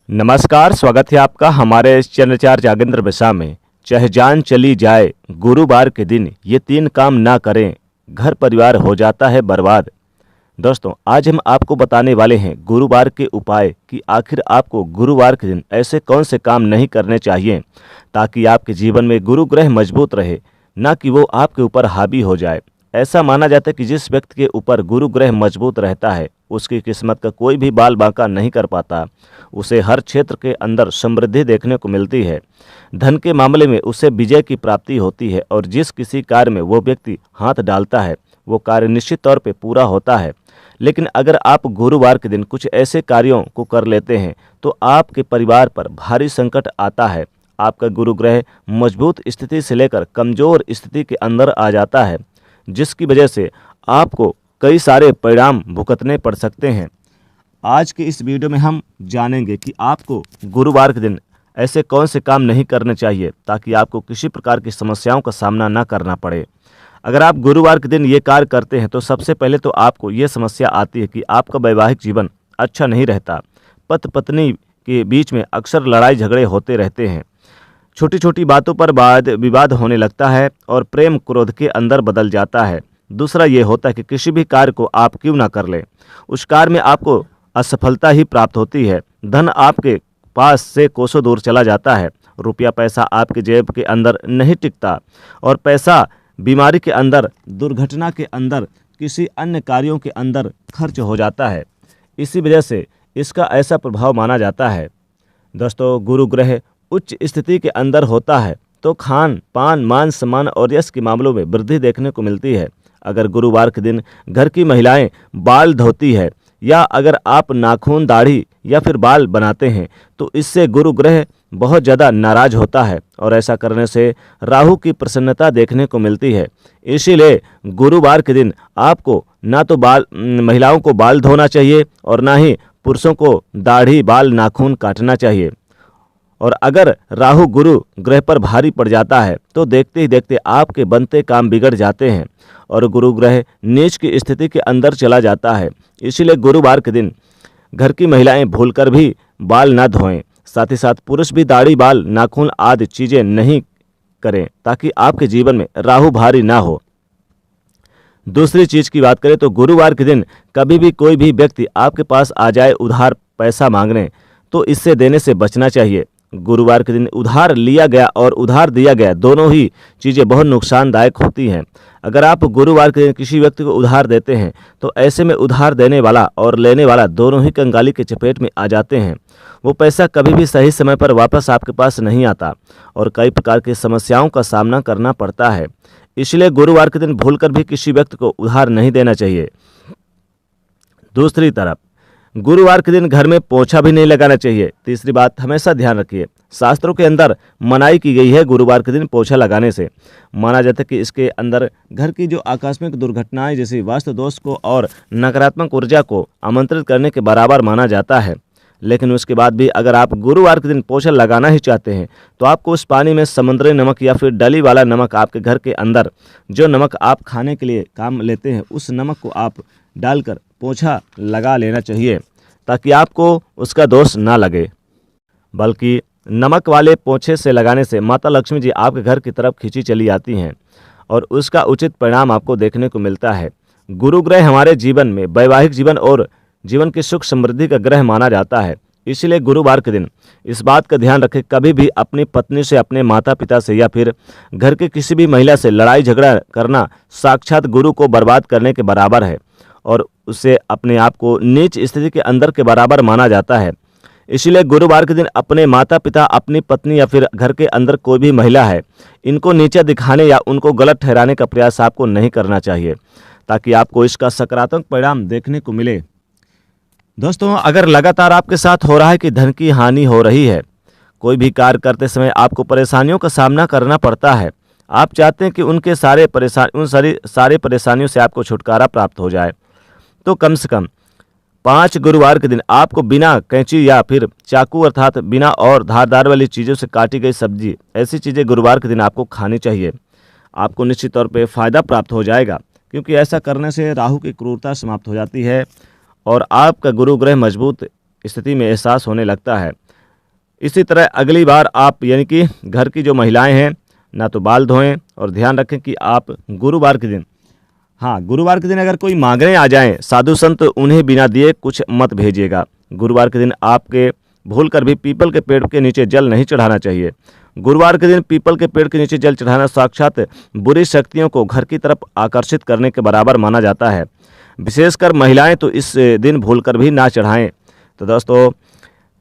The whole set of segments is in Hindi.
नमस्कार, स्वागत है आपका हमारे इस चैनल चार जागेंद्र बिसा में। चाहे जान चली जाए गुरुवार के दिन ये 3 काम ना करें, घर परिवार हो जाता है बर्बाद। दोस्तों, आज हम आपको बताने वाले हैं गुरुवार के उपाय कि आखिर आपको गुरुवार के दिन ऐसे कौन से काम नहीं करने चाहिए ताकि आपके जीवन में गुरु ग्रह मजबूत रहे, ना कि वो आपके ऊपर हावी हो जाए। ऐसा माना जाता है कि जिस व्यक्ति के ऊपर गुरु ग्रह मजबूत रहता है उसकी किस्मत का कोई भी बाल बांका नहीं कर पाता। उसे हर क्षेत्र के अंदर समृद्धि देखने को मिलती है। धन के मामले में उसे विजय की प्राप्ति होती है और जिस किसी कार्य में वो व्यक्ति हाथ डालता है वो कार्य निश्चित तौर पे पूरा होता है। लेकिन अगर आप गुरुवार के दिन कुछ ऐसे कार्यों को कर लेते हैं तो आपके परिवार पर भारी संकट आता है। आपका गुरु ग्रह मजबूत स्थिति से लेकर कमजोर स्थिति के अंदर आ जाता है, जिसकी वजह से आपको कई सारे परिणाम भुगतने पड़ सकते हैं। आज के इस वीडियो में हम जानेंगे कि आपको गुरुवार के दिन ऐसे कौन से काम नहीं करने चाहिए ताकि आपको किसी प्रकार की समस्याओं का सामना ना करना पड़े। अगर आप गुरुवार के दिन ये कार्य करते हैं तो सबसे पहले तो आपको ये समस्या आती है कि आपका वैवाहिक जीवन अच्छा नहीं रहता। पति पत्नी के बीच में अक्सर लड़ाई झगड़े होते रहते हैं। छोटी छोटी बातों पर वाद विवाद होने लगता है और प्रेम क्रोध के अंदर बदल जाता है। दूसरा ये होता है कि किसी भी कार्य को आप क्यों ना कर लें, उस कार्य में आपको असफलता ही प्राप्त होती है। धन आपके पास से कोसों दूर चला जाता है। रुपया पैसा आपके जेब के अंदर नहीं टिकता और पैसा बीमारी के अंदर, दुर्घटना के अंदर, किसी अन्य कार्यों के अंदर खर्च हो जाता है। इसी वजह से इसका ऐसा प्रभाव माना जाता है। दोस्तों, गुरु ग्रह उच्च स्थिति के अंदर होता है तो खान पान, मान सम्मान और यश के मामलों में वृद्धि देखने को मिलती है। अगर गुरुवार के दिन घर की महिलाएं बाल धोती है या अगर आप नाखून, दाढ़ी या फिर बाल बनाते हैं तो इससे गुरु ग्रह बहुत ज़्यादा नाराज होता है और ऐसा करने से राहु की प्रसन्नता देखने को मिलती है। इसीलिए गुरुवार के दिन आपको ना तो महिलाओं को बाल धोना चाहिए और ना ही पुरुषों को दाढ़ी, बाल, नाखून काटना चाहिए। और अगर राहु गुरु ग्रह पर भारी पड़ जाता है तो देखते ही देखते आपके बनते काम बिगड़ जाते हैं और गुरु ग्रह नीच की स्थिति के अंदर चला जाता है। इसीलिए गुरुवार के दिन घर की महिलाएं भूलकर भी बाल ना धोएं। साथ ही साथ पुरुष भी दाढ़ी, बाल, नाखून आदि चीज़ें नहीं करें ताकि आपके जीवन में राहु भारी ना हो। दूसरी चीज़ की बात करें तो गुरुवार के दिन कभी भी कोई भी व्यक्ति आपके पास आ जाए उधार पैसा मांगने तो इससे देने से बचना चाहिए। गुरुवार के दिन उधार लिया गया और उधार दिया गया दोनों ही चीज़ें बहुत नुकसानदायक होती हैं। अगर आप गुरुवार के दिन किसी व्यक्ति को उधार देते हैं तो ऐसे में उधार देने वाला और लेने वाला दोनों ही कंगाली के चपेट में आ जाते हैं। वो पैसा कभी भी सही समय पर वापस आपके पास नहीं आता और कई प्रकार की समस्याओं का सामना करना पड़ता है। इसलिए गुरुवार के दिन भूलकर भी किसी व्यक्ति को उधार नहीं देना चाहिए। दूसरी तरफ गुरुवार के दिन घर में पोछा भी नहीं लगाना चाहिए। तीसरी बात हमेशा ध्यान रखिए, शास्त्रों के अंदर मनाही की गई है गुरुवार के दिन पोछा लगाने से। माना जाता है कि इसके अंदर घर की जो आकस्मिक दुर्घटनाएं जैसे वास्तु दोष को और नकारात्मक ऊर्जा को आमंत्रित करने के बराबर माना जाता है। लेकिन उसके बाद भी अगर आप गुरुवार के दिन पोछा लगाना ही चाहते हैं तो आपको उस पानी में समुद्री नमक या फिर डली वाला नमक, आपके घर के अंदर जो नमक आप खाने के लिए काम लेते हैं उस नमक को आप डालकर पोछा लगा लेना चाहिए ताकि आपको उसका दोष ना लगे। बल्कि नमक वाले पोछे से लगाने से माता लक्ष्मी जी आपके घर की तरफ खींची चली आती हैं और उसका उचित परिणाम आपको देखने को मिलता है। गुरु ग्रह हमारे जीवन में वैवाहिक जीवन और जीवन की सुख समृद्धि का ग्रह माना जाता है। इसलिए गुरुवार के दिन इस बात का ध्यान रखें, कभी भी अपनी पत्नी से, अपने माता पिता से या फिर घर के किसी भी महिला से लड़ाई झगड़ा करना साक्षात गुरु को बर्बाद करने के बराबर है और उसे अपने आप को नीच स्थिति के अंदर के बराबर माना जाता है। इसलिए गुरुवार के दिन अपने माता पिता, अपनी पत्नी या फिर घर के अंदर कोई भी महिला है, इनको नीचा दिखाने या उनको गलत ठहराने का प्रयास आपको नहीं करना चाहिए ताकि आपको इसका सकारात्मक परिणाम देखने को मिले। दोस्तों, अगर लगातार आपके साथ हो रहा है कि धन की हानि हो रही है, कोई भी कार्य करते समय आपको परेशानियों का सामना करना पड़ता है, आप चाहते हैं कि उन सारे परेशानियों से आपको छुटकारा प्राप्त हो जाए, तो कम से कम 5 गुरुवार के दिन आपको बिना कैंची या फिर चाकू अर्थात बिना और धारदार वाली चीज़ों से काटी गई सब्जी, ऐसी चीज़ें गुरुवार के दिन आपको खानी चाहिए। आपको निश्चित तौर पे फ़ायदा प्राप्त हो जाएगा क्योंकि ऐसा करने से राहु की क्रूरता समाप्त हो जाती है और आपका गुरु ग्रह मजबूत स्थिति में एहसास होने लगता है। इसी तरह अगली बार आप यानी कि घर की जो महिलाएं हैं ना तो बाल धोएं, और ध्यान रखें कि आप गुरुवार के दिन, हाँ गुरुवार के दिन अगर कोई मांगने आ जाएं साधु संत, उन्हें बिना दिए कुछ मत भेजिएगा। गुरुवार के दिन आपके भूल कर भी पीपल के पेड़ के नीचे जल नहीं चढ़ाना चाहिए। गुरुवार के दिन पीपल के पेड़ के नीचे जल चढ़ाना साक्षात बुरी शक्तियों को घर की तरफ आकर्षित करने के बराबर माना जाता है। विशेषकर महिलाएं तो इस दिन भूल कर भी ना चढ़ाएं। तो दोस्तों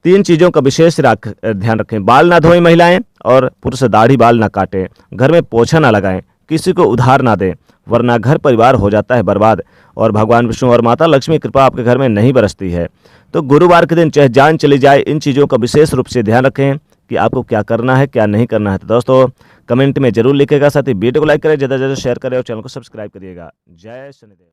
3 चीज़ों का विशेष ध्यान रखें। बाल ना धोएं महिलाएं, और पुरुष दाढ़ी बाल ना काटें, घर में पोछा ना लगाएं, किसी को उधार ना दें, वरना घर परिवार हो जाता है बर्बाद, और भगवान विष्णु और माता लक्ष्मी की कृपा आपके घर में नहीं बरसती है। तो गुरुवार के दिन चाहे जान चली जाए, इन चीज़ों का विशेष रूप से ध्यान रखें कि आपको क्या करना है क्या नहीं करना है। तो दोस्तों कमेंट में जरूर लिखिएगा, साथ ही वीडियो को लाइक करें, ज़्यादा से ज़्यादा शेयर करें और चैनल को सब्सक्राइब करिएगा। जय शनिदेव।